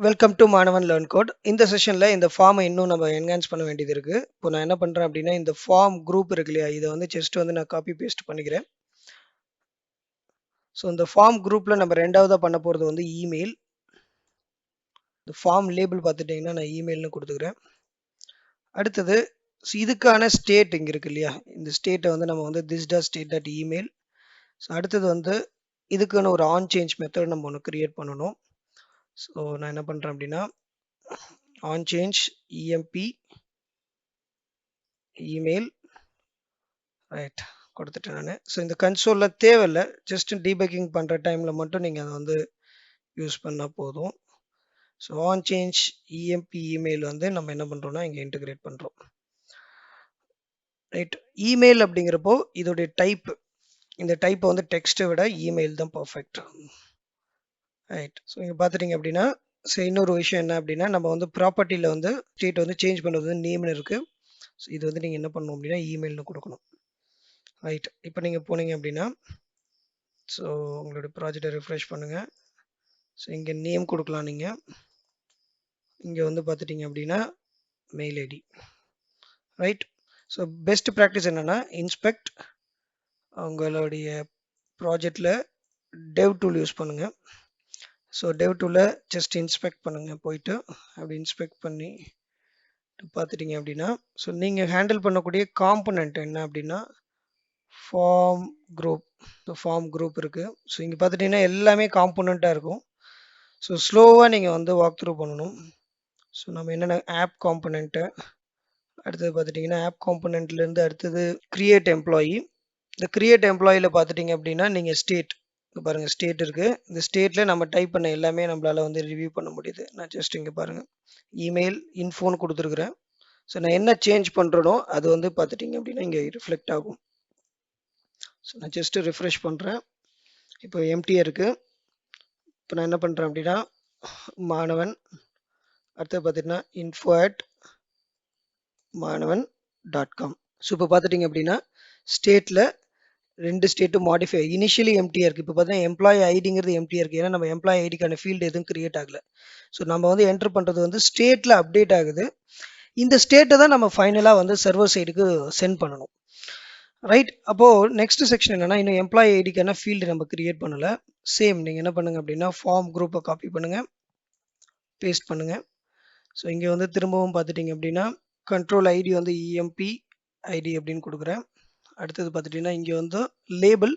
Welcome to மாணவன் learn code. இந்த செஷன்ல இந்த ஃபார்மை இன்னும் நம்ம என்ஹான்ஸ் பண்ண வேண்டியது இருக்கு. இப்போ நான் என்ன பண்றேன் அப்படின்னா, இந்த ஃபார்ம் குரூப் இருக்கு இல்லையா, இதை வந்து ஜஸ்ட் வந்து நான் காப்பி பேஸ்ட் பண்ணிக்கிறேன். ஸோ இந்த ஃபார்ம் குரூப்ல நம்ம ரெண்டாவதா பண்ண போறது வந்து இமெயில். இந்த ஃபார்ம் லேபிள் பார்த்துட்டீங்கன்னா நான் இமெயில்னு கொடுத்துக்கிறேன். அடுத்தது இதுக்கான ஸ்டேட் இங்க இருக்கு இல்லையா, இந்த ஸ்டேட்டை வந்து நம்ம வந்து this dot state dot email. So அடுத்தது வந்து இதுக்கான ஒரு ஆன் சேஞ்ச் மெத்தட் நம்ம ஒன்று கிரியேட் பண்ணணும். ஸோ நான் என்ன பண்றேன் அப்படின்னா, ஆன் சேஞ்ச் இஎம்பி இமெயில் ரைட் கொடுத்துட்டேன் நான். ஸோ இந்த கன்சோலில் தேவையில்லை, ஜஸ்ட் டீபக்கிங் பண்ணுற டைமில் மட்டும் நீங்கள் அதை வந்து யூஸ் பண்ணால் போதும். ஸோ ஆன் சேஞ்ச் இஎம்பி இமெயில் வந்து நம்ம என்ன பண்ணுறோம்னா இங்கே இன்டிகிரேட் பண்ணுறோம். ரைட், இமெயில் அப்படிங்கிறப்போ இதோடைய டைப், இந்த டைப்பை வந்து டெக்ஸ்ட்டை விட இமெயில் தான் பர்ஃபெக்ட். ரைட், ஸோ இங்கே பார்த்துட்டிங்க அப்படின்னா, ஸோ இன்னொரு விஷயம் என்ன அப்படின்னா, நம்ம வந்து ப்ராப்பர்ட்டியில் வந்து ஸ்டேட் வந்து சேஞ்ச் பண்ணுறது வந்து நேம்னு இருக்குது. ஸோ இது வந்து நீங்கள் என்ன பண்ணணும் அப்படின்னா இமெயில்னு கொடுக்கணும். ரைட், இப்போ நீங்கள் போனீங்க அப்படின்னா, ஸோ உங்களுடைய ப்ராஜெக்டை ரிஃப்ரெஷ் பண்ணுங்கள். ஸோ இங்கே நேம் கொடுக்கலாம் நீங்கள். இங்கே வந்து பார்த்துட்டிங்க அப்படின்னா mail ID. Right, so best practice என்னென்னா, இன்ஸ்பெக்ட் உங்களுடைய ப்ராஜெக்டில் டெவ் டூல் யூஸ் பண்ணுங்கள். ஸோ டெவ் டூலில் ஜஸ்ட் இன்ஸ்பெக்ட் பண்ணுங்கள், போயிட்டு அப்படி இன்ஸ்பெக்ட் பண்ணி பார்த்துட்டிங்க அப்படின்னா, ஸோ நீங்கள் ஹேண்டில் பண்ணக்கூடிய காம்பனண்ட் என்ன அப்படின்னா form group. So form group இருக்குது. ஸோ இங்கே பார்த்துட்டிங்கன்னா எல்லாமே காம்பனண்ட்டாக இருக்கும். ஸோ ஸ்லோவாக நீங்கள் வந்து வாக் த்ரூ பண்ணணும். ஸோ நம்ம என்னென்ன ஆப் காம்பனண்ட்டு, அடுத்தது பார்த்துட்டிங்கன்னா ஆப் காம்பனண்ட்லேருந்து அடுத்தது கிரியேட் எம்ப்ளாயி. இந்த கிரியேட் எம்ப்ளாயியில் பார்த்துட்டிங்க அப்படின்னா நீங்கள் ஸ்டேட், இங்கே பாருங்கள் ஸ்டேட் இருக்குது. இந்த ஸ்டேட்டில் நம்ம டைப் பண்ண எல்லாமே நம்மளால் வந்து ரிவ்யூ பண்ண முடியுது. நான் ஜஸ்ட் இங்கே பாருங்கள் இமெயில் இன்ஃபோன்னு கொடுத்துருக்குறேன். ஸோ நான் என்ன சேஞ்ச் பண்ணுறனோ அது வந்து பார்த்துட்டிங்க அப்படின்னா இங்கே ரிஃப்ளெக்ட் ஆகும். ஸோ நான் ஜஸ்ட்டு ரிஃப்ரெஷ் பண்ணுறேன். இப்போ எம்டியாக இருக்குது. இப்போ நான் என்ன பண்ணுறேன் அப்படின்னா மாணவன், அடுத்து பார்த்திங்கன்னா info@மாணவன்.com. ஸோ இப்போ பார்த்துட்டிங்க அப்படின்னா ஸ்டேட்டில் ரெண்டு ஸ்டேட்டும் மாடிஃபை, இனிஷியலி எம்டியாக இருக்குது. இப்போ பார்த்தீங்கன்னா எம்ப்ளாயி ஐடிங்கிறது எம்டியாக இருக்குது, ஏன்னா நம்ம எம்ப்ளாயி ஐடிக்கான ஃபீல்டு எதுவும் கிரியேட் ஆகலை. ஸோ நம்ம வந்து என்டர் பண்ணுறது வந்து ஸ்டேட்டில் அப்டேட் ஆகுது. இந்த ஸ்டேட்டை தான் நம்ம ஃபைனலாக வந்து சர்வர் சைடுக்கு சென்ட் பண்ணணும். ரைட், அப்போது நெக்ஸ்ட் செக்ஷன் என்னென்னா, இன்னும் எம்ப்ளாயி ஐடிக்கான ஃபீல்டு நம்ம கிரியேட் பண்ணலை. சேம் நீங்கள் என்ன பண்ணுங்கள் அப்படின்னா ஃபார்ம் குரூப்பை காப்பி பண்ணுங்கள், பேஸ்ட் பண்ணுங்கள். ஸோ இங்கே வந்து திரும்பவும் பார்த்துட்டிங்க அப்படின்னா கண்ட்ரோல் ஐடி வந்து இஎம்பி ஐடி அப்படின்னு கொடுக்குறேன். அடுத்தது பார்த்துட்டிங்கன்னா இங்கே வந்து லேபிள்.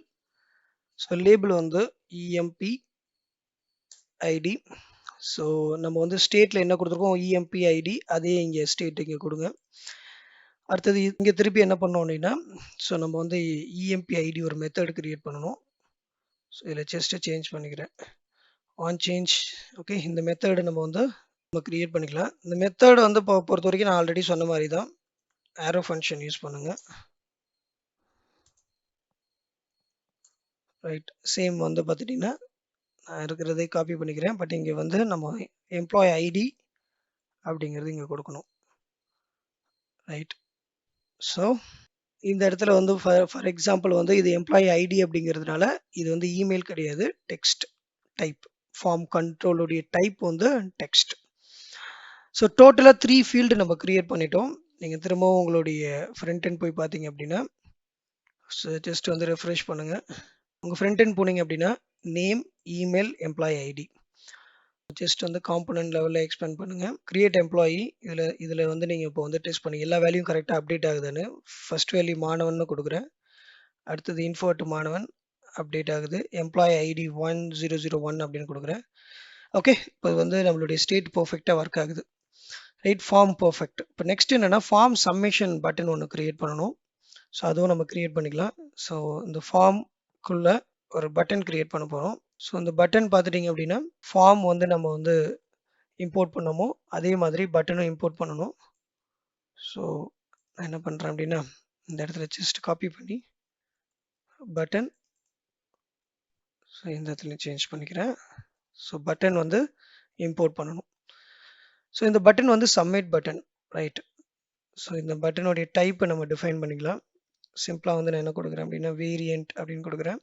ஸோ லேபிள் வந்து இஎம்பி ஐடி. ஸோ நம்ம வந்து ஸ்டேட்டில் என்ன கொடுத்துருக்கோம் இஎம்பி ஐடி, அதே இங்கே ஸ்டேட் இங்கே கொடுங்க. அடுத்தது இங்கே திருப்பி என்ன பண்ணோம் அப்படின்னா, ஸோ நம்ம வந்து இஎம்பி ஐடி ஒரு மெத்தட் கிரியேட் பண்ணணும். ஸோ இதில் ஜஸ்ட்டு சேஞ்ச் பண்ணிக்கிறேன், ஆன் சேஞ்ச். ஓகே, இந்த மெத்தடு நம்ம வந்து நம்ம கிரியேட் பண்ணிக்கலாம். இந்த மெத்தட் வந்து பொறுத்த வரைக்கும் நான் ஆல்ரெடி சொன்ன மாதிரி தான், ஆரோ ஃபங்க்ஷன் யூஸ் பண்ணுங்கள். ரைட், சேம் வந்து பார்த்துட்டிங்கன்னா நான் இருக்கிறதே காப்பி பண்ணிக்கிறேன். பட் இங்கே வந்து நம்ம எம்ப்ளாயி ஐடி அப்படிங்கிறது இங்கே கொடுக்கணும். ரைட், ஸோ இந்த இடத்துல வந்து ஃபார் எக்ஸாம்பிள் வந்து இது எம்ப்ளாயி ஐடி அப்படிங்கிறதுனால இது வந்து இமெயில் கிடையாது, டெக்ஸ்ட் டைப். ஃபார்ம் கண்ட்ரோலுடைய டைப் வந்து டெக்ஸ்ட். ஸோ டோட்டலாக 3 ஃபீல்டு நம்ம கிரியேட் பண்ணிட்டோம். நீங்கள் திரும்பவும் உங்களுடைய ஃப்ரண்ட் எண்ட் போய் பார்த்தீங்க அப்படின்னா, ஸோ ஜஸ்ட் வந்து ரெஃப்ரெஷ் பண்ணுங்கள். உங்கள் ஃப்ரண்ட் எண்ட் போனீங்க அப்படின்னா name, email, employee ID. Just வந்து காம்பனன்ட் லெவலில் எக்ஸ்பேண்ட் பண்ணுங்கள். கிரியேட் எம்ப்ளாயி, இதில் வந்து நீங்கள் இப்போ வந்து டெஸ்ட் பண்ணி எல்லா வேல்யூம் கரெக்டாக அப்டேட் ஆகுதுன்னு. ஃபர்ஸ்ட் வேல்யூ மாணவன் கொடுக்குறேன். அடுத்தது info@ மாணவன் அப்டேட் ஆகுது. எம்ப்ளாயி ஐடி 1001 அப்படின்னு கொடுக்குறேன். ஓகே, இப்போ வந்து நம்மளுடைய ஸ்டேட் பர்ஃபெக்டாக ஒர்க் ஆகுது. Right, form perfect. இப்போ நெக்ஸ்ட் என்னென்னா ஃபார்ம் சப்மிஷன் பட்டன் ஒன்று கிரியேட் பண்ணணும். ஸோ அதுவும் நம்ம கிரியேட் பண்ணிக்கலாம். ஸோ இந்த ஃபார்ம்குள்ளே ஒரு பட்டன் கிரியேட் பண்ண போகிறோம். ஸோ இந்த பட்டன் பார்த்துட்டிங்க அப்படின்னா ஃபார்ம் வந்து நம்ம வந்து இம்போர்ட் பண்ணமோ அதே மாதிரி பட்டனும் இம்போர்ட் பண்ணணும். ஸோ நான் என்ன பண்ணுறேன் அப்படின்னா இந்த இடத்துல ஜஸ்ட் காப்பி பண்ணி பட்டன், ஸோ இந்த இடத்துல சேஞ்ச் பண்ணிக்கிறேன். ஸோ பட்டன் வந்து இம்போர்ட் பண்ணணும். ஸோ இந்த பட்டன் வந்து சப்மிட் பட்டன். ரைட், ஸோ இந்த பட்டனுடைய டைப்பை நம்ம டிஃபைன் பண்ணிக்கலாம். சிம்பிளாக வந்து நான் என்ன கொடுக்குறேன் அப்படின்னா வேரியண்ட் அப்படின்னு கொடுக்குறேன்.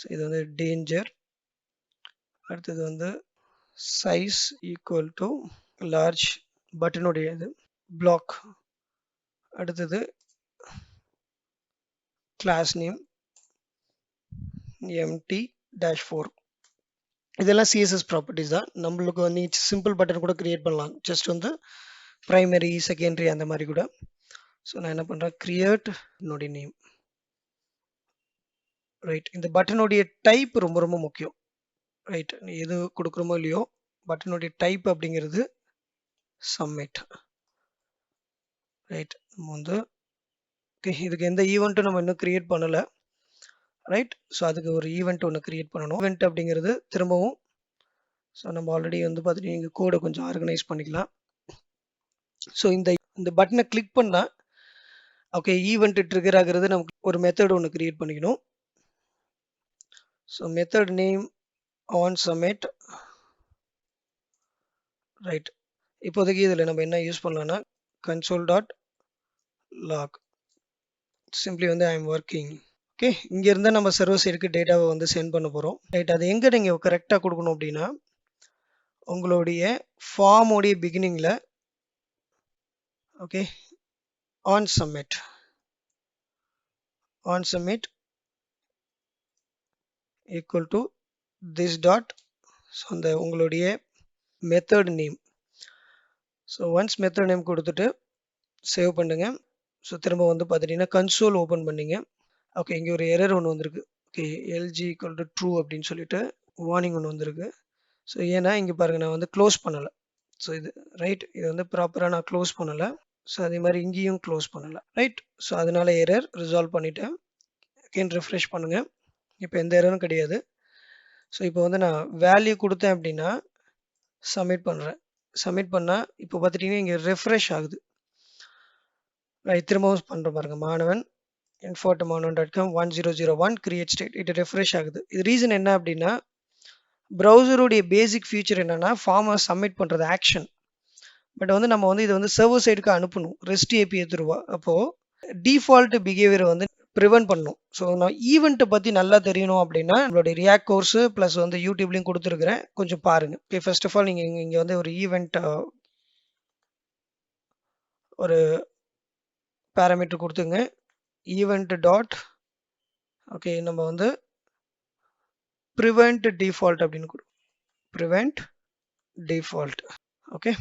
ஸோ இது வந்து டேஞ்சர், அடுத்தது வந்து size equal to large button உடைய இது block. அடுத்தது class name empty-4. இதெல்லாம் CSS ப்ராப்பர்ட்டிஸ் தான். நம்மளுக்கு வந்து சிம்பிள் பட்டன் கூட கிரியேட் பண்ணலாம், ஜஸ்ட் வந்து பிரைமரி செகண்டரி அந்த மாதிரி கூட. ஸோ நான் என்ன பண்ணுறேன், கிரியேட் என்னுடைய நேம். ரைட், இந்த பட்டனுடைய டைப் ரொம்ப ரொம்ப முக்கியம். ரைட், எது கொடுக்குறோமோ இல்லையோ பட்டனுடைய டைப் அப்படிங்கிறது சப்மிட். ரைட், நம்ம வந்து இதுக்கு எந்த ஈவெண்ட்டும் நம்ம இன்னும் கிரியேட் பண்ணலை. ரைட், ஸோ அதுக்கு ஒரு ஈவெண்ட் ஒன்று கிரியேட் பண்ணணும். ஈவெண்ட் அப்படிங்கிறது திரும்பவும், ஸோ நம்ம ஆல்ரெடி வந்து பார்த்துட்டு இங்கே கோடை கொஞ்சம் ஆர்கனைஸ் பண்ணிக்கலாம். ஸோ இந்த பட்டனை கிளிக் பண்ணால் ஓகே ஈவெண்ட் ட்ரிகர் ஆகிறது நமக்கு ஒரு மெத்தட் ஒன்று கிரியேட் பண்ணிக்கணும். So method name on submit. Right, இப்போதைக்கு இதில் நம்ம என்ன யூஸ் பண்ணலாம்னா console.log சிம்பிளி வந்து ஐ எம் ஒர்க்கிங். ஓகே, இங்கே இருந்தால் நம்ம சர்வர் சைடுக்கு டேட்டாவை வந்து சென்ட் பண்ண போகிறோம். ரைட், அது எங்கே நீங்கள் கரெக்டாக கொடுக்கணும் அப்படின்னா உங்களுடைய ஃபார்மோடைய பிகினிங்கில் okay on submit equal to this dot. So அந்த உங்களுடைய method name. So once method name கொடுத்துட்டு சேவ் பண்ணுங்க. ஸோ திரும்ப வந்து பார்த்துட்டிங்கன்னா கன்சோல் ஓப்பன் பண்ணிங்க. ஓகே, இங்கே ஒரு எரர் ஒன்று வந்திருக்கு. Okay, LG equal to true அப்படின்னு சொல்லிட்டு வார்னிங் ஒன்று வந்திருக்கு. ஸோ ஏன்னா இங்கே பாருங்கள் நான் வந்து க்ளோஸ் பண்ணலை. ஸோ இது ரைட், இது வந்து ப்ராப்பராக நான் க்ளோஸ் பண்ணலை. ஸோ அதே மாதிரி இங்கேயும் க்ளோஸ் பண்ணலை. ரைட், ஸோ அதனால எரர் ரிசால்வ் பண்ணிட்டேன். அகெயின் ரெஃப்ரெஷ் பண்ணுங்கள். இப்போ எந்த எரரும் கிடையாது. ஸோ இப்போ வந்து நான் வேல்யூ கொடுத்தேன் அப்படின்னா சப்மிட் பண்ணுறேன். சப்மிட் பண்ணால் இப்போ பார்த்துட்டிங்கன்னா இங்கே ரெஃப்ரெஷ் ஆகுது. ரைட், திரும்பவும் பண்ணுற பாருங்க, மாணவன் info@maanavan.com 1001 கிரியேட் ஸ்டேட். இது ரெஃப்ரெஷ் ஆகுது. இது ரீசன் என்ன அப்படின்னா ப்ரௌசருடைய பேசிக் ஃபியூச்சர் என்னன்னா ஃபார்மை சப்மிட் பண்ணுறது ஆக்ஷன். பட் வந்து நம்ம வந்து இது வந்து சர்வர் சைடுக்கு அனுப்பணும் ரெஸ்ட் ஏபிஐ த்ரூவா. அப்போது டிஃபால்ட் பிஹேவியரை வந்து ப்ரிவென்ட் பண்ணணும். ஸோ நான் ஈவெண்ட்டை பற்றி நல்லா தெரியணும் அப்படின்னா நம்மளுடைய ரியாக்ட் கோர்ஸு ப்ளஸ் வந்து யூடியூப்லேயும் கொடுத்துருக்குறேன், கொஞ்சம் பாருங்கள். ஓகே, ஃபர்ஸ்ட் ஆஃப் ஆல் நீங்கள் இங்கே வந்து ஒரு ஈவெண்ட் ஒரு பேராமீட்டர் கொடுத்துங்க, ஈவெண்ட் டாட். ஓகே, நம்ம வந்து ப்ரிவென்ட் டிஃபால்ட் அப்படின்னு ப்ரிவென்ட் டிஃபால்ட். ஓகே,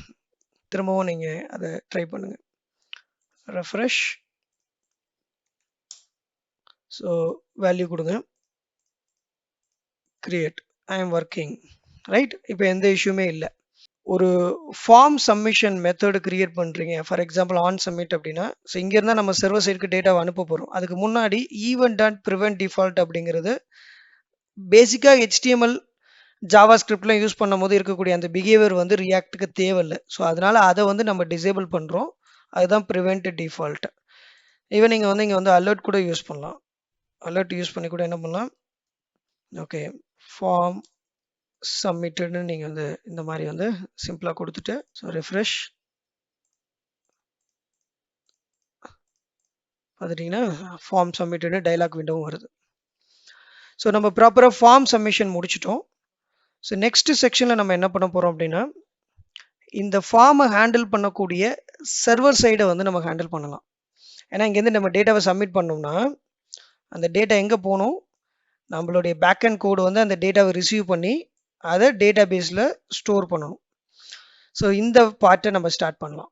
திரும்பவும் நீங்கள் அதை ட்ரை பண்ணுங்கள், ரெஃப்ரெஷ். ஸோ வேல்யூ கொடுங்க, create, I am working. Right, இப்போ எந்த இஷ்யூமே இல்லை. ஒரு ஃபார்ம் சப்மிஷன் மெத்தடு கிரியேட் பண்ணுறீங்க, ஃபார் எக்ஸாம்பிள் ஆன் சப்மிட் அப்படின்னா, ஸோ இங்கே இருந்தால் நம்ம சர்வர் சைடுக்கு டேட்டாவை அனுப்ப போகிறோம். அதுக்கு முன்னாடி ஈவெண்ட் டாட் ப்ரிவென்ட் டிஃபால்ட் அப்படிங்கிறது பேசிக்காக HTML ஜாவா ஸ்கிரிப்ட்லாம் யூஸ் பண்ணும் போது இருக்கக்கூடிய அந்த பிஹேவியர் வந்து ரியாக்ட்டுக்கு தேவையில்லை. ஸோ அதனால் அதை வந்து நம்ம டிசேபிள் பண்ணுறோம். அதுதான் ப்ரிவென்ட் டிஃபால்ட். ஈவன் நீங்கள் வந்து இங்கே வந்து அலர்ட் கூட யூஸ் பண்ணலாம். அலர்ட் யூஸ் பண்ணி கூட என்ன பண்ணலாம், ஓகே ஃபார்ம் சப்மிட்டட்னு நீங்கள் வந்து இந்த மாதிரி வந்து சிம்பிளாக கொடுத்துட்டு ஸோ ரெஃப்ரெஷ் பார்த்துட்டிங்கன்னா ஃபார்ம் சப்மிட்டட்னு டைலாக் விண்டோவும் வருது. ஸோ நம்ம ப்ராப்பராக ஃபார்ம் சப்மிஷன் முடிச்சிட்டோம். ஸோ நெக்ஸ்ட் செக்ஷனில் நம்ம என்ன பண்ண போகிறோம் அப்படின்னா இந்த ஃபார்மை ஹேண்டில் பண்ணக்கூடிய சர்வர் சைடை வந்து நம்ம ஹேண்டில் பண்ணலாம். ஏன்னா இங்கேருந்து நம்ம டேட்டாவை சப்மிட் பண்ணோம்னா அந்த டேட்டா எங்கே போகணும், நம்மளுடைய பேக்அண்ட் கோடு வந்து அந்த டேட்டாவை ரிசீவ் பண்ணி அதை டேட்டா பேஸில் ஸ்டோர் பண்ணணும். ஸோ இந்த பார்ட்டை நம்ம ஸ்டார்ட் பண்ணலாம்.